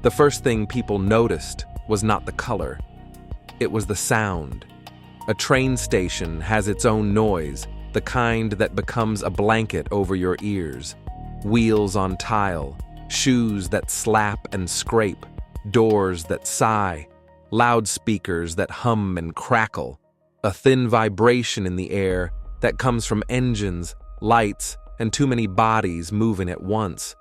The first thing people noticed was not the color. It was the sound. A train station has its own noise, the kind that becomes a blanket over your ears. Wheels on tile, shoes that slap and scrape, doors that sigh, loudspeakers that hum and crackle, a thin vibration in the air that comes from engines, lights, and too many bodies moving at once.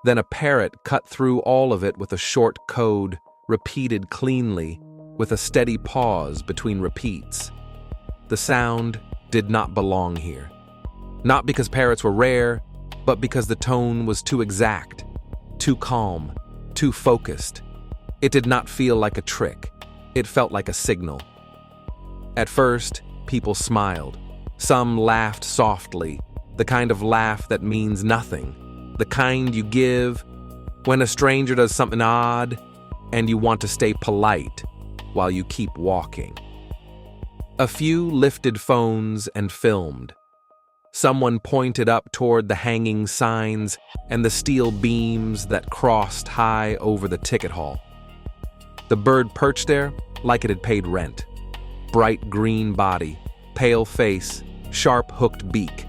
Then a parrot cut through all of it with a short code, repeated cleanly, with a steady pause between repeats. The sound did not belong here. Not because parrots were rare, but because the tone was too exact, too calm, too focused. It did not feel like a trick. It felt like a signal. At first, people smiled. Some laughed softly, the kind of laugh that means nothing, the kind you give when a stranger does something odd and you want to stay polite while you keep walking. A few lifted phones and filmed. Someone pointed up toward the hanging signs and the steel beams that crossed high over the ticket hall. The bird perched there like it had paid rent. Bright green body, pale face, sharp hooked beak,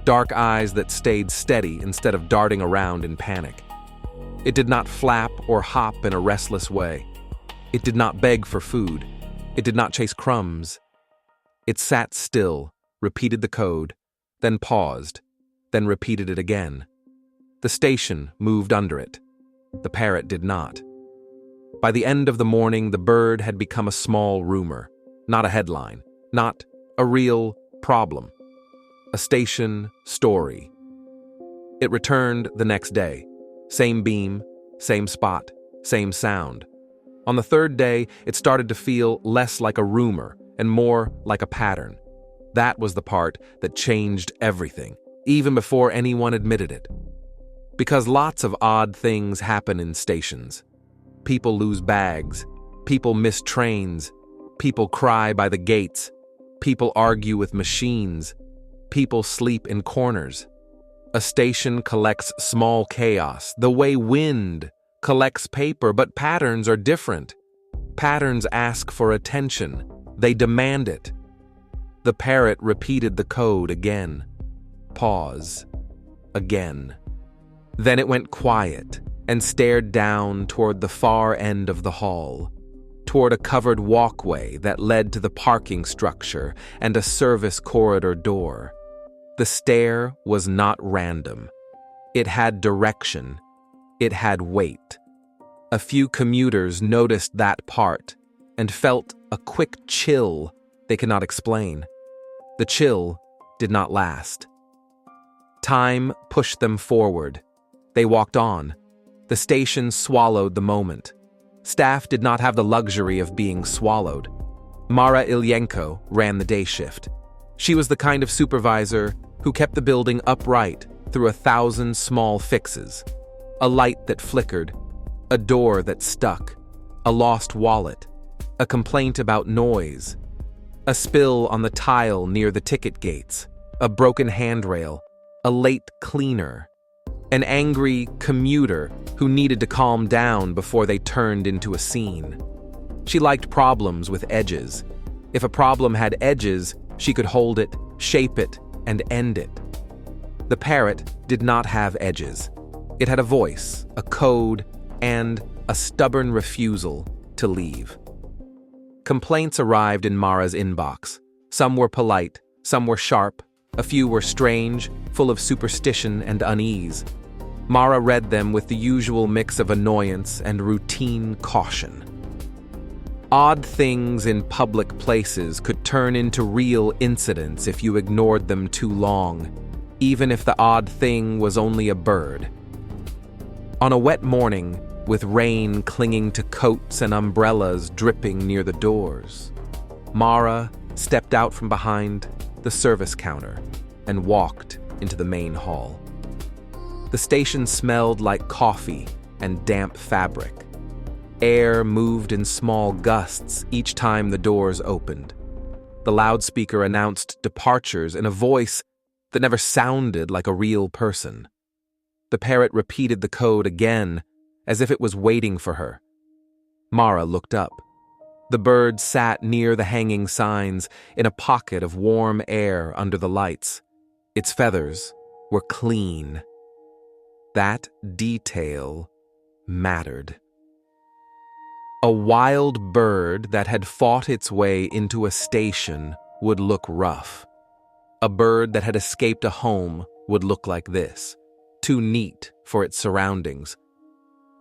dark eyes that stayed steady instead of darting around in panic. It did not flap or hop in a restless way. It did not beg for food. It did not chase crumbs. It sat still, repeated the code, then paused, then repeated it again. The station moved under it. The parrot did not. By the end of the morning, the bird had become a small rumor, not a headline, not a real problem. A station story. It returned the next day. Same beam, same spot, same sound. On the third day, it started to feel less like a rumor and more like a pattern. That was the part that changed everything, even before anyone admitted it. Because lots of odd things happen in stations. People lose bags, people miss trains, people cry by the gates, people argue with machines, people sleep in corners. A station collects small chaos, the way wind collects paper, but patterns are different. Patterns ask for attention. They demand it. The parrot repeated the code again. Pause. Again. Then it went quiet and stared down toward the far end of the hall, toward a covered walkway that led to the parking structure and a service corridor door. The stare was not random. It had direction. It had weight. A few commuters noticed that part and felt a quick chill they could not explain. The chill did not last. Time pushed them forward. They walked on. The station swallowed the moment. Staff did not have the luxury of being swallowed. Mara Ilyenko ran the day shift. She was the kind of supervisor who kept the building upright through 1,000 small fixes. A light that flickered, a door that stuck, a lost wallet, a complaint about noise, a spill on the tile near the ticket gates, a broken handrail, a late cleaner, an angry commuter who needed to calm down before they turned into a scene. She liked problems with edges. If a problem had edges, she could hold it, shape it, and end it. The parrot did not have edges. It had a voice, a code, and a stubborn refusal to leave. Complaints arrived in Mara's inbox. Some were polite, some were sharp, a few were strange, full of superstition and unease. Mara read them with the usual mix of annoyance and routine caution. Odd things in public places could turn into real incidents if you ignored them too long, even if the odd thing was only a bird. On a wet morning, with rain clinging to coats and umbrellas dripping near the doors, Mara stepped out from behind the service counter and walked into the main hall. The station smelled like coffee and damp fabric. Air moved in small gusts each time the doors opened. The loudspeaker announced departures in a voice that never sounded like a real person. The parrot repeated the code again, as if it was waiting for her. Mara looked up. The bird sat near the hanging signs in a pocket of warm air under the lights. Its feathers were clean. That detail mattered. A wild bird that had fought its way into a station would look rough. A bird that had escaped a home would look like this, too neat for its surroundings.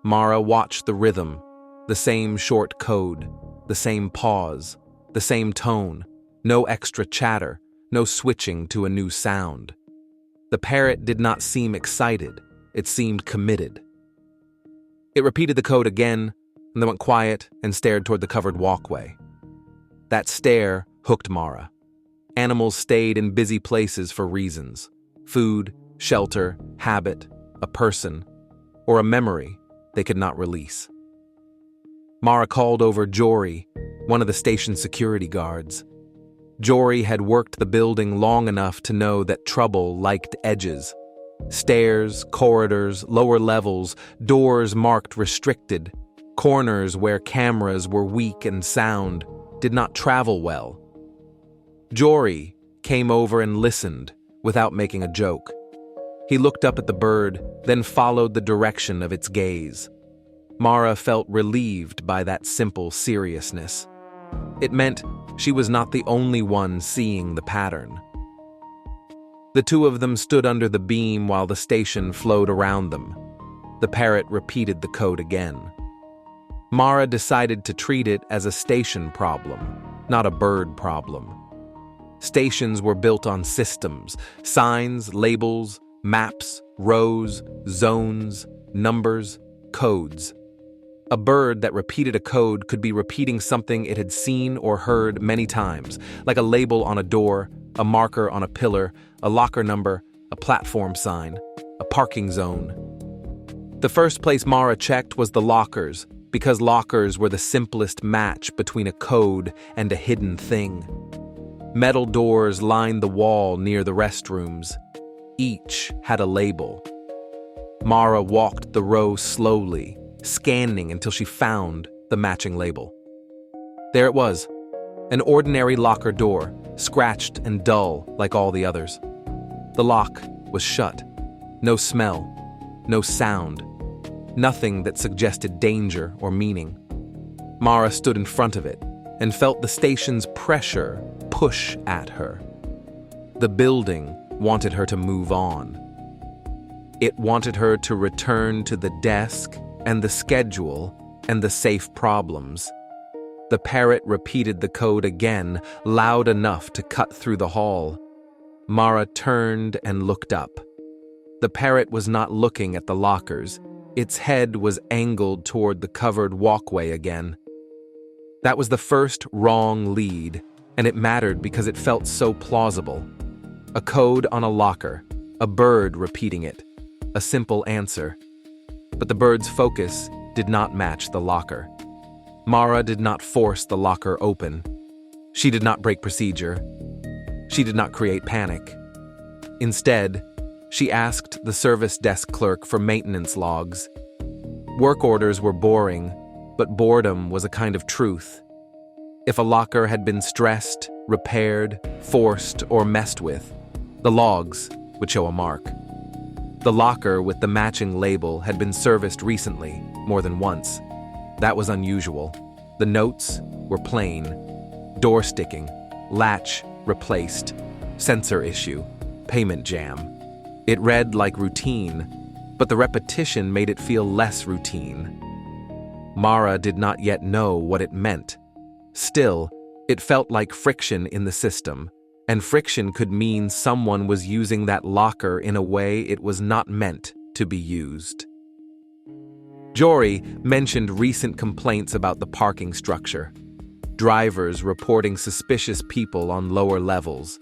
Mara watched the rhythm, the same short code, the same pause, the same tone, no extra chatter, no switching to a new sound. The parrot did not seem excited, it seemed committed. It repeated the code again, and then went quiet and stared toward the covered walkway. That stare hooked Mara. Animals stayed in busy places for reasons: food, shelter, habit, a person, or a memory they could not release. Mara called over Jory, one of the station's security guards. Jory had worked the building long enough to know that trouble liked edges. Stairs, corridors, lower levels, doors marked restricted, corners where cameras were weak and sound did not travel well. Jory came over and listened without making a joke. He looked up at the bird, then followed the direction of its gaze. Mara felt relieved by that simple seriousness. It meant she was not the only one seeing the pattern. The two of them stood under the beam while the station flowed around them. The parrot repeated the code again. Mara decided to treat it as a station problem, not a bird problem. Stations were built on systems: signs, labels, maps, rows, zones, numbers, codes. A bird that repeated a code could be repeating something it had seen or heard many times, like a label on a door, a marker on a pillar, a locker number, a platform sign, a parking zone. The first place Mara checked was the lockers, because lockers were the simplest match between a code and a hidden thing. Metal doors lined the wall near the restrooms. Each had a label. Mara walked the row slowly, scanning until she found the matching label. There it was, an ordinary locker door, scratched and dull like all the others. The lock was shut. No smell, no sound, nothing that suggested danger or meaning. Mara stood in front of it and felt the station's pressure push at her. The building wanted her to move on. It wanted her to return to the desk and the schedule and the safe problems. The parrot repeated the code again, loud enough to cut through the hall. Mara turned and looked up. The parrot was not looking at the lockers. Its head was angled toward the covered walkway again. That was the first wrong lead, and it mattered because it felt so plausible. A code on a locker, a bird repeating it, a simple answer. But the bird's focus did not match the locker. Mara did not force the locker open. She did not break procedure. She did not create panic. Instead, she asked the service desk clerk for maintenance logs. Work orders were boring, but boredom was a kind of truth. If a locker had been stressed, repaired, forced, or messed with, the logs would show a mark. The locker with the matching label had been serviced recently, more than once. That was unusual. The notes were plain. Door sticking, latch replaced, sensor issue, payment jam. It read like routine, but the repetition made it feel less routine. Mara did not yet know what it meant. Still, it felt like friction in the system, and friction could mean someone was using that locker in a way it was not meant to be used. Jory mentioned recent complaints about the parking structure. Drivers reporting suspicious people on lower levels,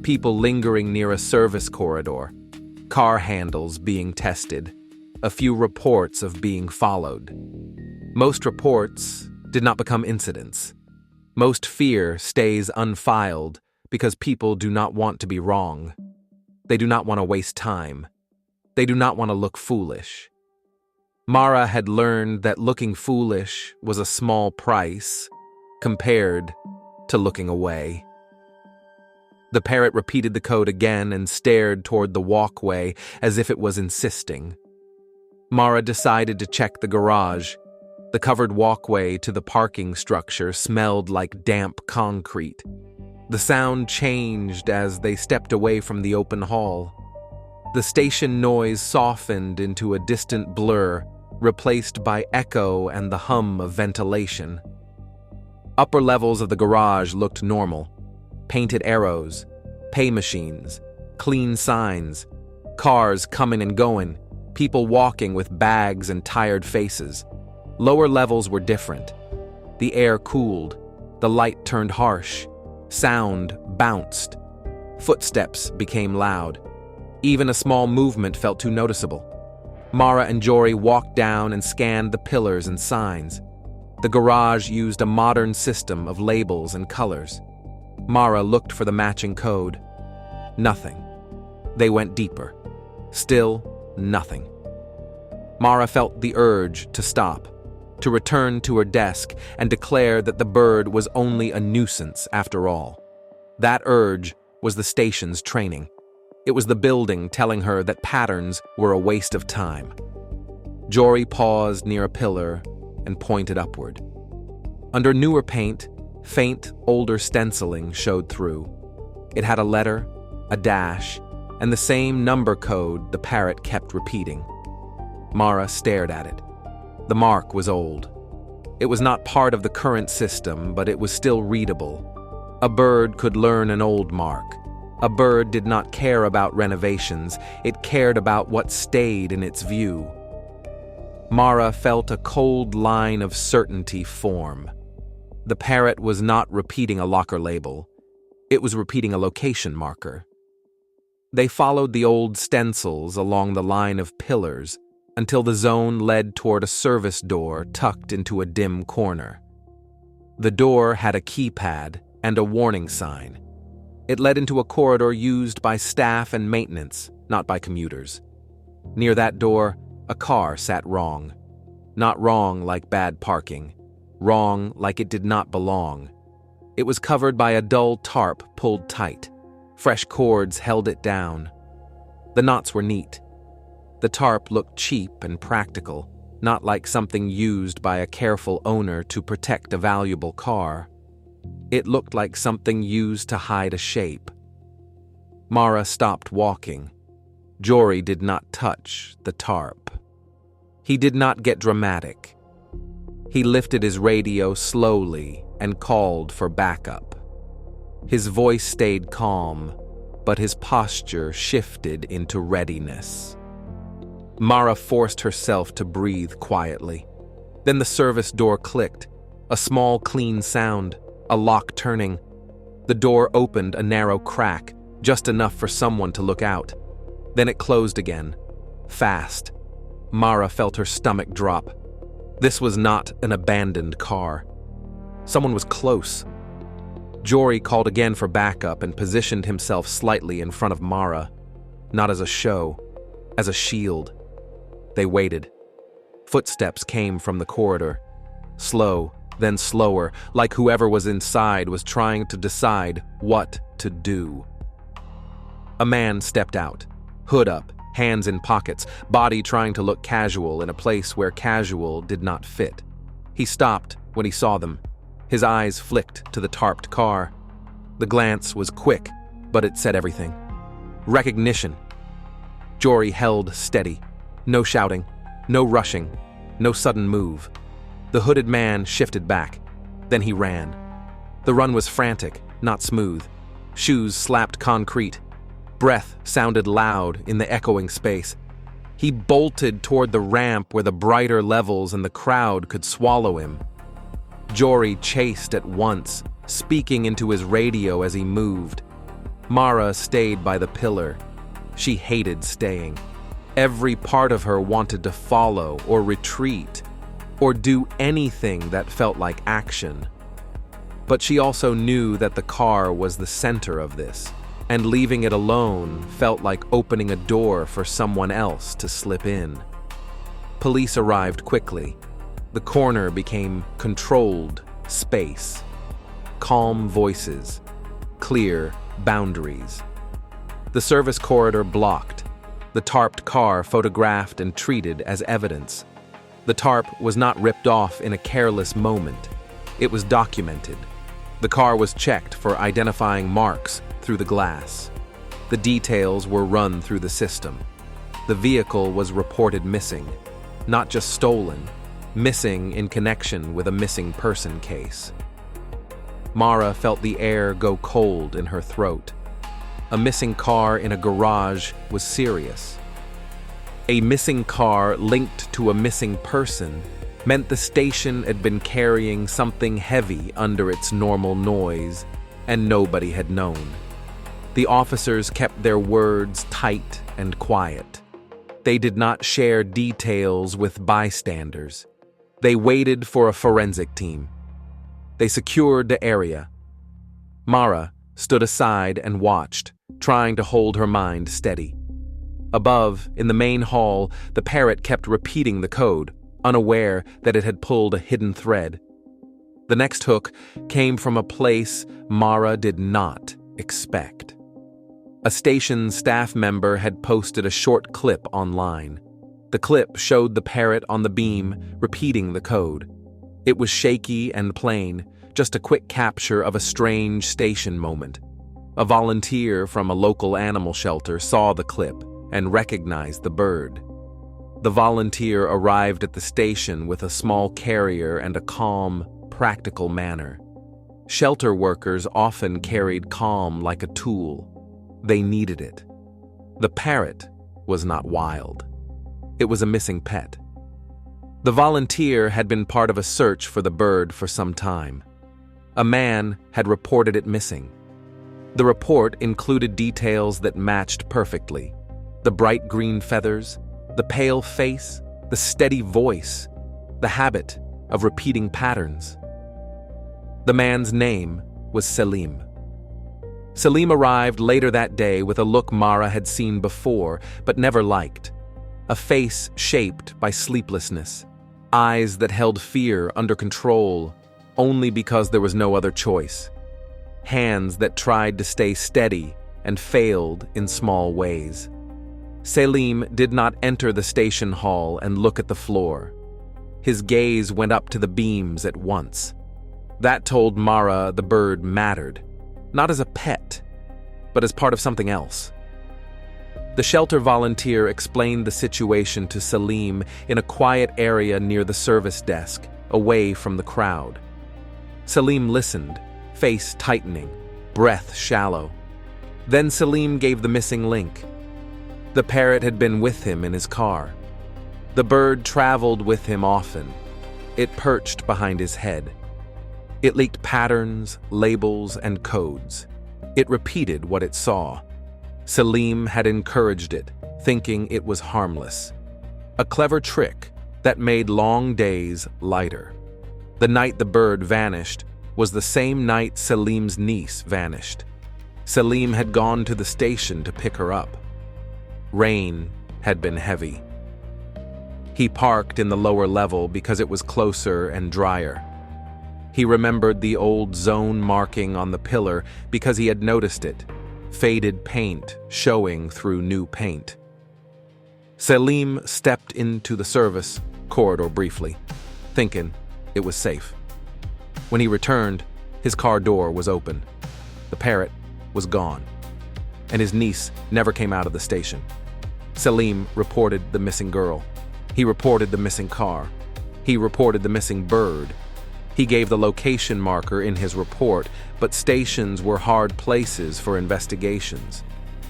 people lingering near a service corridor, car handles being tested, a few reports of being followed. Most reports did not become incidents. Most fear stays unfiled because people do not want to be wrong. They do not want to waste time. They do not want to look foolish. Mara had learned that looking foolish was a small price compared to looking away. The parrot repeated the code again and stared toward the walkway as if it was insisting. Mara decided to check the garage. The covered walkway to the parking structure smelled like damp concrete. The sound changed as they stepped away from the open hall. The station noise softened into a distant blur, replaced by echo and the hum of ventilation. Upper levels of the garage looked normal. Painted arrows, pay machines, clean signs, cars coming and going, people walking with bags and tired faces. Lower levels were different. The air cooled, the light turned harsh, sound bounced. Footsteps became loud. Even a small movement felt too noticeable. Mara and Jory walked down and scanned the pillars and signs. The garage used a modern system of labels and colors. Mara looked for the matching code. Nothing. They went deeper. Still nothing. Mara felt the urge to stop, to return to her desk and declare that the bird was only a nuisance after all. That urge was the station's training. It was the building telling her that patterns were a waste of time. Jory paused near a pillar and pointed upward. Under newer paint, faint, older stenciling showed through. It had a letter, a dash, and the same number code the parrot kept repeating. Mara stared at it. The mark was old. It was not part of the current system, but it was still readable. A bird could learn an old mark. A bird did not care about renovations. It cared about what stayed in its view. Mara felt a cold line of certainty form. The parrot was not repeating a locker label. It was repeating a location marker. They followed the old stencils along the line of pillars until the zone led toward a service door tucked into a dim corner. The door had a keypad and a warning sign. It led into a corridor used by staff and maintenance, not by commuters. Near that door, a car sat wrong. Not wrong like bad parking. Wrong like it did not belong. It was covered by a dull tarp pulled tight. Fresh cords held it down. The knots were neat. The tarp looked cheap and practical, not like something used by a careful owner to protect a valuable car. It looked like something used to hide a shape. Mara stopped walking. Jory did not touch the tarp. He did not get dramatic. He lifted his radio slowly and called for backup. His voice stayed calm, but his posture shifted into readiness. Mara forced herself to breathe quietly. Then the service door clicked, a small, clean sound, a lock turning. The door opened a narrow crack, just enough for someone to look out. Then it closed again, fast. Mara felt her stomach drop. This was not an abandoned car. Someone was close. Jory called again for backup and positioned himself slightly in front of Mara, not as a show, as a shield. They waited. Footsteps came from the corridor, slow, then slower, like whoever was inside was trying to decide what to do. A man stepped out, hood up, hands in pockets, body trying to look casual in a place where casual did not fit. He stopped when he saw them. His eyes flicked to the tarped car. The glance was quick, but it said everything. Recognition. Jory held steady. No shouting, no rushing, no sudden move. The hooded man shifted back. Then he ran. The run was frantic, not smooth. Shoes slapped concrete. Breath sounded loud in the echoing space. He bolted toward the ramp where the brighter levels and the crowd could swallow him. Jory chased at once, speaking into his radio as he moved. Mara stayed by the pillar. She hated staying. Every part of her wanted to follow or retreat or do anything that felt like action. But she also knew that the car was the center of this, and leaving it alone felt like opening a door for someone else to slip in. Police arrived quickly. The corner became controlled space. Calm voices. Clear boundaries. The service corridor blocked. The tarped car photographed and treated as evidence. The tarp was not ripped off in a careless moment. It was documented. The car was checked for identifying marks through the glass. The details were run through the system. The vehicle was reported missing, not just stolen, missing in connection with a missing person case. Mara felt the air go cold in her throat. A missing car in a garage was serious. A missing car linked to a missing person meant the station had been carrying something heavy under its normal noise, and nobody had known. The officers kept their words tight and quiet. They did not share details with bystanders. They waited for a forensic team. They secured the area. Mara stood aside and watched, trying to hold her mind steady. Above, in the main hall, the parrot kept repeating the code, unaware that it had pulled a hidden thread. The next hook came from a place Mara did not expect. A station staff member had posted a short clip online. The clip showed the parrot on the beam repeating the code. It was shaky and plain, just a quick capture of a strange station moment. A volunteer from a local animal shelter saw the clip and recognized the bird. The volunteer arrived at the station with a small carrier and a calm, practical manner. Shelter workers often carried calm like a tool. They needed it. The parrot was not wild. It was a missing pet. The volunteer had been part of a search for the bird for some time. A man had reported it missing. The report included details that matched perfectly. The bright green feathers, the pale face, the steady voice, the habit of repeating patterns. The man's name was Selim. Selim arrived later that day with a look Mara had seen before but never liked. A face shaped by sleeplessness, eyes that held fear under control only because there was no other choice, hands that tried to stay steady and failed in small ways. Selim did not enter the station hall and look at the floor. His gaze went up to the beams at once. That told Mara the bird mattered, not as a pet, but as part of something else. The shelter volunteer explained the situation to Selim in a quiet area near the service desk, away from the crowd. Selim listened, face tightening, breath shallow. Then Selim gave the missing link. The parrot had been with him in his car. The bird traveled with him often. It perched behind his head. It leaked patterns, labels, and codes. It repeated what it saw. Selim had encouraged it, thinking it was harmless. A clever trick that made long days lighter. The night the bird vanished was the same night Selim's niece vanished. Selim had gone to the station to pick her up. Rain had been heavy. He parked in the lower level because it was closer and drier. He remembered the old zone marking on the pillar because he had noticed it, faded paint showing through new paint. Selim stepped into the service corridor briefly, thinking it was safe. When he returned, his car door was open. The parrot was gone, and his niece never came out of the station. Selim reported the missing girl. He reported the missing car. He reported the missing bird. He gave the location marker in his report, but stations were hard places for investigations.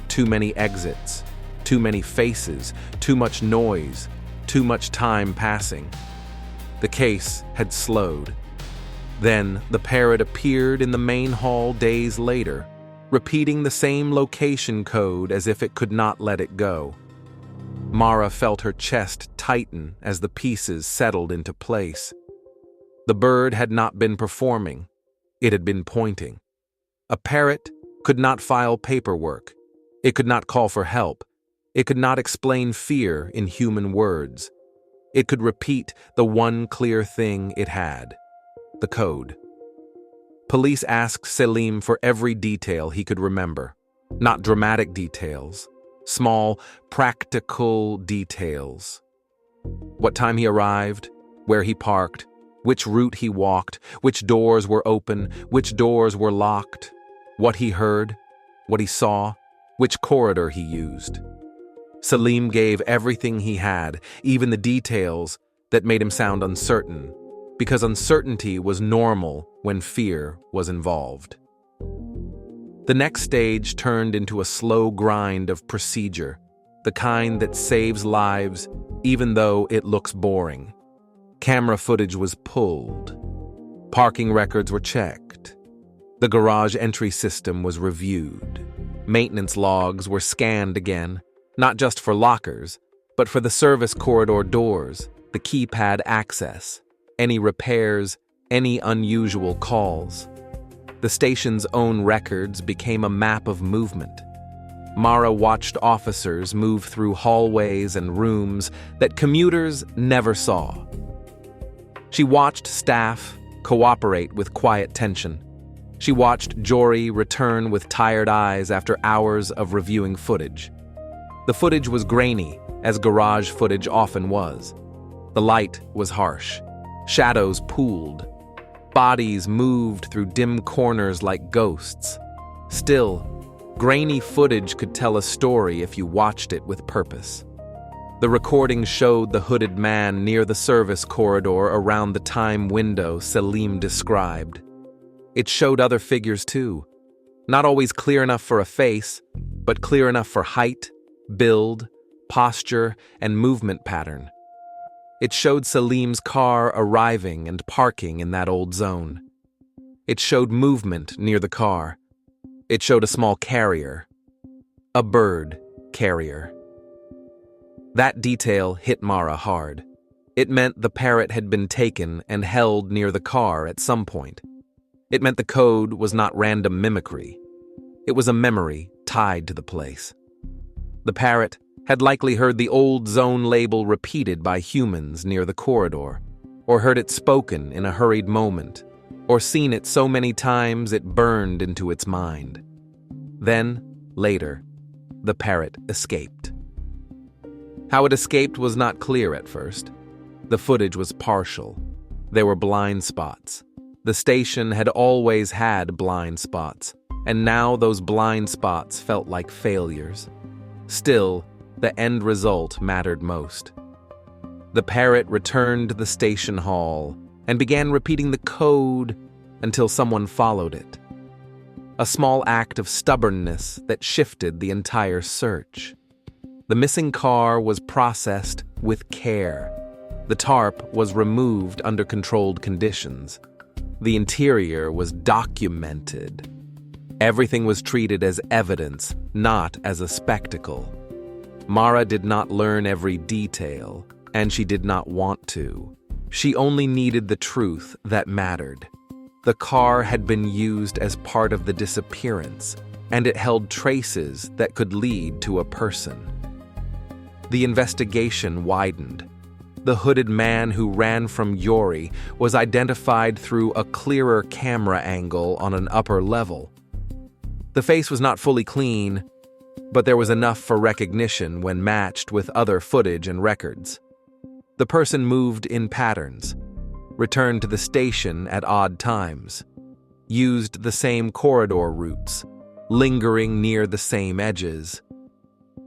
Too many exits, too many faces, too much noise, too much time passing. The case had slowed. Then the parrot appeared in the main hall days later, repeating the same location code as if it could not let it go. Mara felt her chest tighten as the pieces settled into place. The bird had not been performing. It had been pointing. A parrot could not file paperwork. It could not call for help. It could not explain fear in human words. It could repeat the one clear thing it had: the code. Police asked Selim for every detail he could remember. Not dramatic details, small, practical details. What time he arrived, where he parked, which route he walked, which doors were open, which doors were locked, what he heard, what he saw, which corridor he used. Selim gave everything he had, even the details that made him sound uncertain, because uncertainty was normal when fear was involved. The next stage turned into a slow grind of procedure, the kind that saves lives even though it looks boring. Camera footage was pulled. Parking records were checked. The garage entry system was reviewed. Maintenance logs were scanned again, not just for lockers, but for the service corridor doors, the keypad access, any repairs, any unusual calls. The station's own records became a map of movement. Mara watched officers move through hallways and rooms that commuters never saw. She watched staff cooperate with quiet tension. She watched Jory return with tired eyes after hours of reviewing footage. The footage was grainy, as garage footage often was. The light was harsh. Shadows pooled. Bodies moved through dim corners like ghosts. Still, grainy footage could tell a story if you watched it with purpose. The recording showed the hooded man near the service corridor around the time window Selim described. It showed other figures too, not always clear enough for a face, but clear enough for height, build, posture, and movement pattern. It showed Selim's car arriving and parking in that old zone. It showed movement near the car. It showed a small carrier. A bird carrier. That detail hit Mara hard. It meant the parrot had been taken and held near the car at some point. It meant the code was not random mimicry. It was a memory tied to the place. The parrot had likely heard the old zone label repeated by humans near the corridor, or heard it spoken in a hurried moment, or seen it so many times it burned into its mind. Then, later, the parrot escaped. How it escaped was not clear at first. The footage was partial. There were blind spots. The station had always had blind spots, and now those blind spots felt like failures. Still, the end result mattered most. The parrot returned to the station hall and began repeating the code until someone followed it. A small act of stubbornness that shifted the entire search. The missing car was processed with care. The tarp was removed under controlled conditions. The interior was documented. Everything was treated as evidence, not as a spectacle. Mara did not learn every detail, and she did not want to. She only needed the truth that mattered. The car had been used as part of the disappearance, and it held traces that could lead to a person. The investigation widened. The hooded man who ran from Jory was identified through a clearer camera angle on an upper level. The face was not fully clean, but there was enough for recognition when matched with other footage and records. The person moved in patterns, returned to the station at odd times, used the same corridor routes, lingering near the same edges.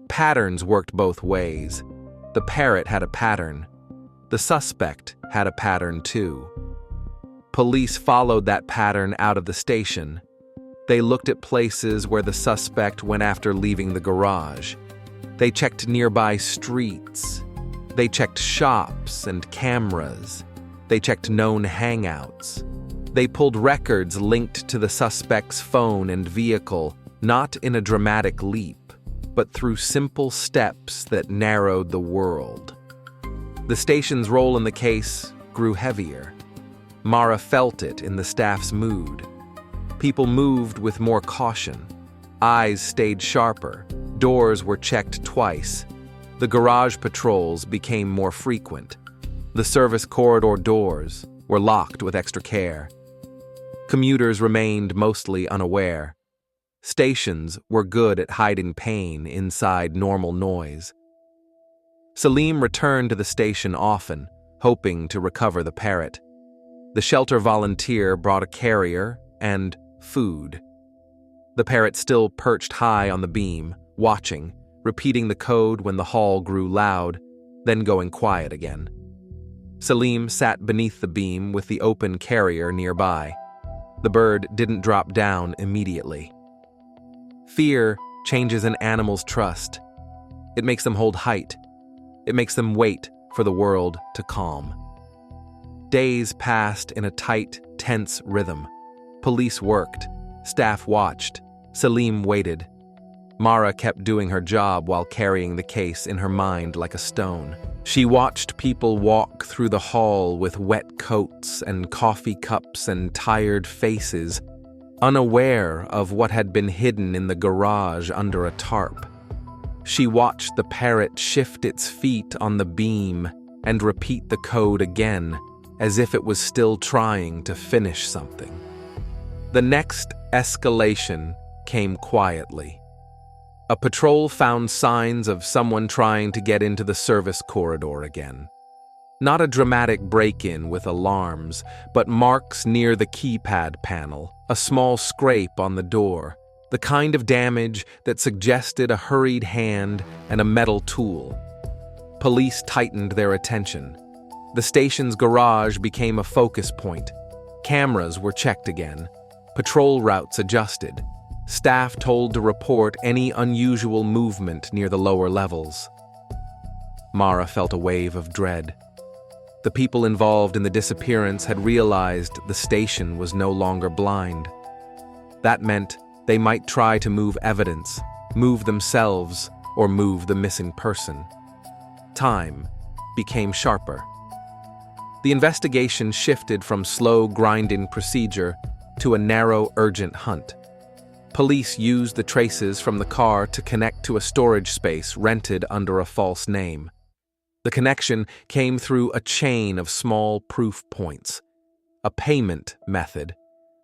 Patterns worked both ways. The parrot had a pattern. The suspect had a pattern too. Police followed that pattern out of the station. They looked at places where the suspect went after leaving the garage. They checked nearby streets. They checked shops and cameras. They checked known hangouts. They pulled records linked to the suspect's phone and vehicle, not in a dramatic leap, but through simple steps that narrowed the world. The station's role in the case grew heavier. Mara felt it in the staff's mood. People moved with more caution. Eyes stayed sharper. Doors were checked twice. The garage patrols became more frequent. The service corridor doors were locked with extra care. Commuters remained mostly unaware. Stations were good at hiding pain inside normal noise. Salim returned to the station often, hoping to recover the parrot. The shelter volunteer brought a carrier and food. The parrot still perched high on the beam, watching, repeating the code when the hall grew loud, then going quiet again. Salim sat beneath the beam with the open carrier nearby. The bird didn't drop down immediately. Fear changes an animal's trust. It makes them hold height. It makes them wait for the world to calm. Days passed in a tight, tense rhythm. Police worked. Staff watched. Salim waited. Mara kept doing her job while carrying the case in her mind like a stone. She watched people walk through the hall with wet coats and coffee cups and tired faces, unaware of what had been hidden in the garage under a tarp. She watched the parrot shift its feet on the beam and repeat the code again, as if it was still trying to finish something. The next escalation came quietly. A patrol found signs of someone trying to get into the service corridor again. Not a dramatic break-in with alarms, but marks near the keypad panel, a small scrape on the door, the kind of damage that suggested a hurried hand and a metal tool. Police tightened their attention. The station's garage became a focus point. Cameras were checked again. Patrol routes adjusted. Staff told to report any unusual movement near the lower levels. Mara felt a wave of dread. The people involved in the disappearance had realized the station was no longer blind. That meant they might try to move evidence, move themselves, or move the missing person. Time became sharper. The investigation shifted from slow, grinding procedure to a narrow, urgent hunt. Police used the traces from the car to connect to a storage space rented under a false name. The connection came through a chain of small proof points. A payment method,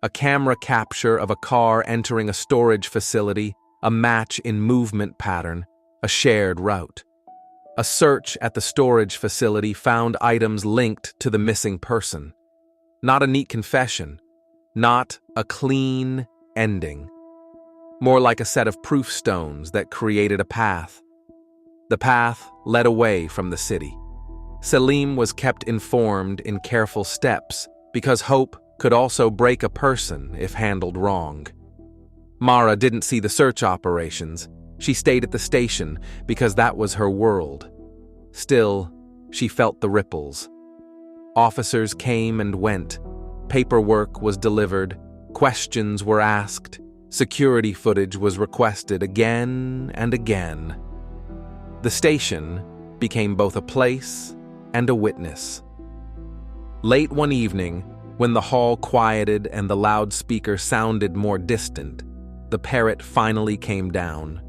a camera capture of a car entering a storage facility, a match in movement pattern, a shared route. A search at the storage facility found items linked to the missing person. Not a neat confession, not a clean ending. More like a set of proof stones that created a path. The path led away from the city. Salim was kept informed in careful steps because hope could also break a person if handled wrong. Mara didn't see the search operations. She stayed at the station because that was her world. Still, she felt the ripples. Officers came and went. Paperwork was delivered. Questions were asked. Security footage was requested again and again. The station became both a place and a witness. Late one evening, when the hall quieted and the loudspeaker sounded more distant, the parrot finally came down.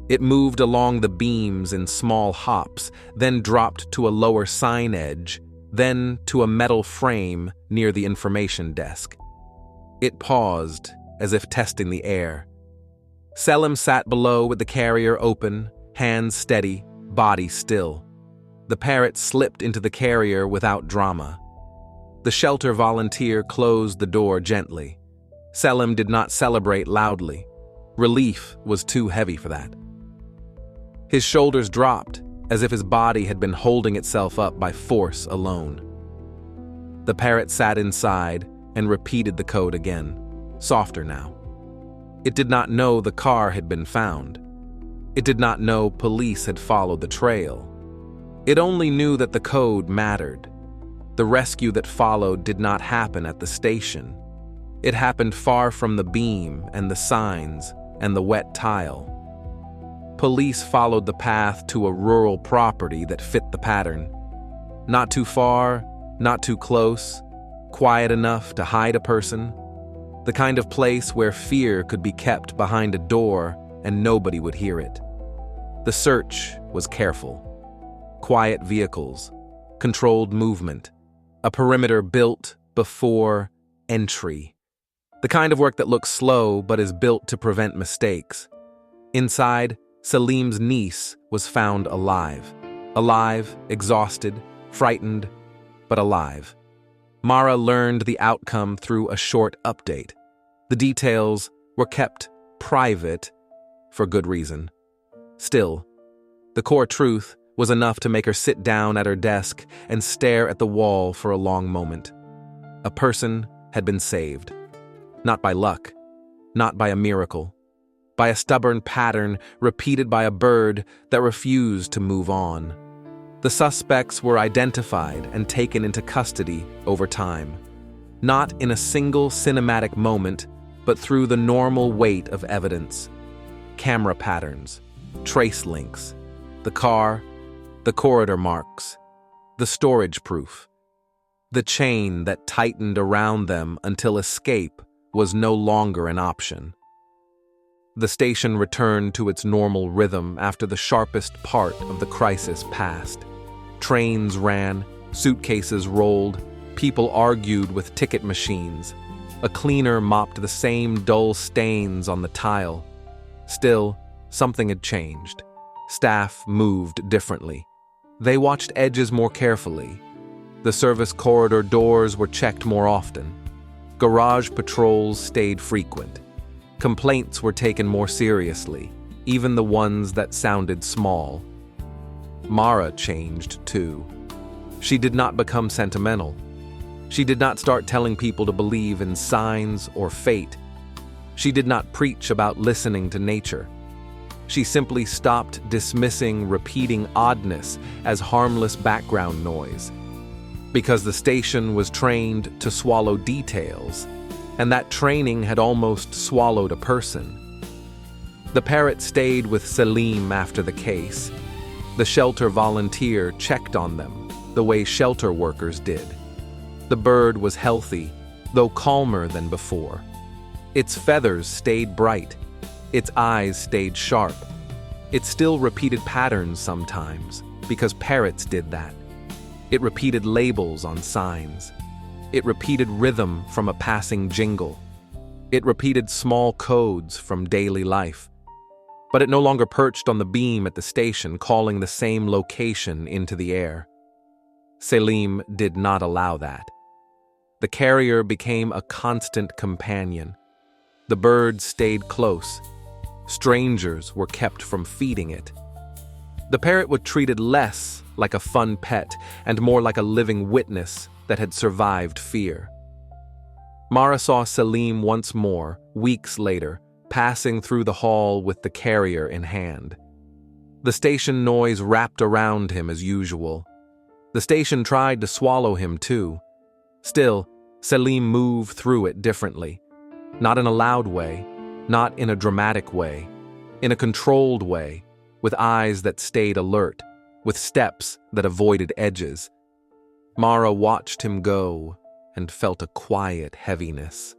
It moved along the beams in small hops, then dropped to a lower sign edge, then to a metal frame near the information desk. It paused, as if testing the air. Salim sat below with the carrier open, hands steady, body still. The parrot slipped into the carrier without drama. The shelter volunteer closed the door gently. Salim did not celebrate loudly. Relief was too heavy for that. His shoulders dropped, as if his body had been holding itself up by force alone. The parrot sat inside and repeated the code again, softer now. It did not know the car had been found. It did not know police had followed the trail. It only knew that the code mattered. The rescue that followed did not happen at the station. It happened far from the beam and the signs and the wet tile. Police followed the path to a rural property that fit the pattern. Not too far, not too close, quiet enough to hide a person. The kind of place where fear could be kept behind a door and nobody would hear it. The search was careful. Quiet vehicles, controlled movement, a perimeter built before entry. The kind of work that looks slow but is built to prevent mistakes. Inside, Selim's niece was found alive. Alive, exhausted, frightened, but alive. Mara learned the outcome through a short update. The details were kept private for good reason. Still, the core truth was enough to make her sit down at her desk and stare at the wall for a long moment. A person had been saved. Not by luck, not by a miracle, by a stubborn pattern repeated by a bird that refused to move on. The suspects were identified and taken into custody over time, not in a single cinematic moment, but through the normal weight of evidence. Camera patterns, trace links, the car, the corridor marks, the storage proof, the chain that tightened around them until escape was no longer an option. The station returned to its normal rhythm after the sharpest part of the crisis passed. Trains ran, suitcases rolled, people argued with ticket machines. A cleaner mopped the same dull stains on the tile. Still, something had changed. Staff moved differently. They watched edges more carefully. The service corridor doors were checked more often. Garage patrols stayed frequent. Complaints were taken more seriously, even the ones that sounded small. Mara changed too. She did not become sentimental. She did not start telling people to believe in signs or fate. She did not preach about listening to nature. She simply stopped dismissing repeating oddness as harmless background noise. Because the station was trained to swallow details, and that training had almost swallowed a person. The parrot stayed with Selim after the case. The shelter volunteer checked on them, the way shelter workers did. The bird was healthy, though calmer than before. Its feathers stayed bright. Its eyes stayed sharp. It still repeated patterns sometimes, because parrots did that. It repeated labels on signs. It repeated rhythm from a passing jingle. It repeated small codes from daily life. But it no longer perched on the beam at the station, calling the same location into the air. Selim did not allow that. The carrier became a constant companion. The bird stayed close. Strangers were kept from feeding it. The parrot was treated less like a fun pet and more like a living witness that had survived fear. Mara saw Selim once more, weeks later, passing through the hall with the carrier in hand. The station noise wrapped around him as usual. The station tried to swallow him too. Still, Selim moved through it differently. Not in a loud way, not in a dramatic way, in a controlled way, with eyes that stayed alert, with steps that avoided edges. Mara watched him go and felt a quiet heaviness.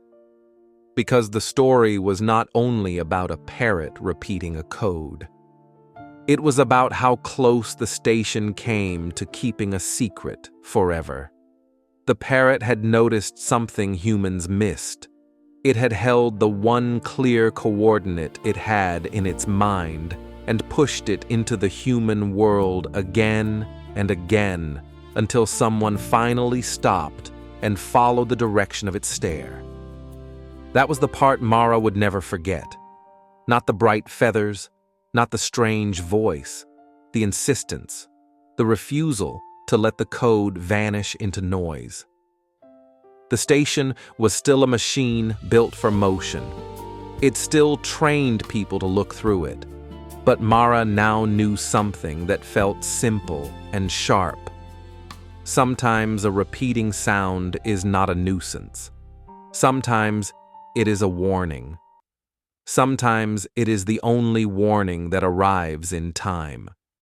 Because the story was not only about a parrot repeating a code. It was about how close the station came to keeping a secret forever. The parrot had noticed something humans missed. It had held the one clear coordinate it had in its mind and pushed it into the human world again and again until someone finally stopped and followed the direction of its stare. That was the part Mara would never forget. Not the bright feathers, not the strange voice, the insistence, the refusal to let the code vanish into noise. The station was still a machine built for motion. It still trained people to look through it. But Mara now knew something that felt simple and sharp. Sometimes a repeating sound is not a nuisance. Sometimes it is a warning. Sometimes it is the only warning that arrives in time.